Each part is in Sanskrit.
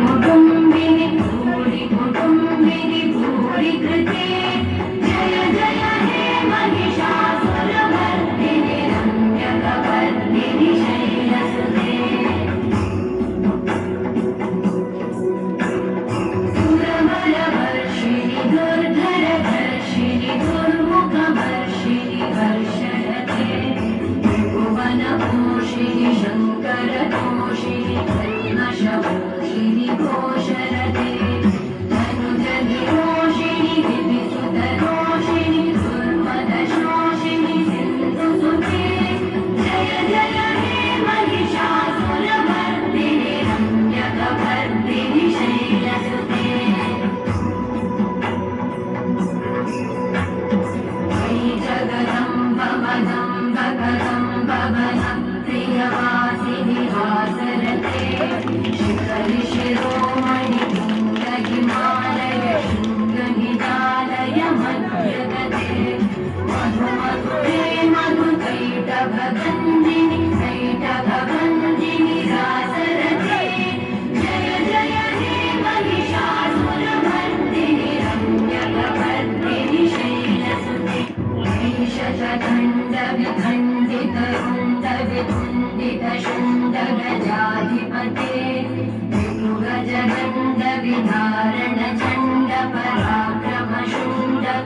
कुटुम्बिनि भूरि कुटुम्बिनि भूरि कृते जय जय हे महिषासुरमर्दिनि रम्यकपर्दिनि शैलसुते सुरबलवर्षिणि दुर्धरधर्षिणि दुर्मुखवर्षिणि वर्षरते त्रिभुवनपोषिणि शङ्करतोषिणि कल्मषमोषिणि घोषरते धनुजनिरोषिणि दिविसुतरोषिणि दुर्मदशोषिणि सिन्धुसुते जय जय हे महिषासुरमर्दिनि रम्यकपर्दिनि शैलसुते मयि जगदम्ब मदम्ब कदम्ब वनं प्रियवासिनि वासरते शिखरि शिरोमणि हिमालय शृङ्गनिदालय मध्यगते मधुमधुरे मधुकैटभगन्धिनि कैटभगन्धिनि रासरते जय जय हे महिषासुरमर्दिनि रम्यकपर्दिनि शैलसुते महिषशतण्डविखण्डितरुण्डविकुण्डितशुण्डगजाधिपते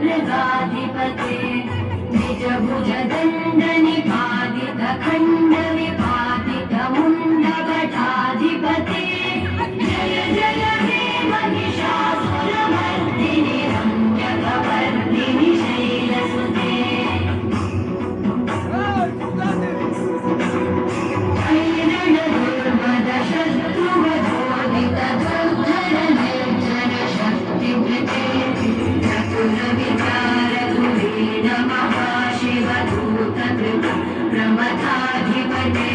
विपुगजगण्डविधारणचण्डपराक्रमशुण्डमृगाधिपते निजभुजदण्डनिपातितखण्डविपातितमुण्डभटाधिपते जय जय हे महिषासुरमर्दिनि रम्यकपर्दिनि शैलसुते ऐरणदुर्मदशत्रुवधोदितदुर्धरनिर्जनशक्तिभृते चतुरविचारधुरीण महाशिवधूतकृत प्रमथाधिपते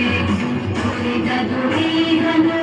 दुरितदुरीहनु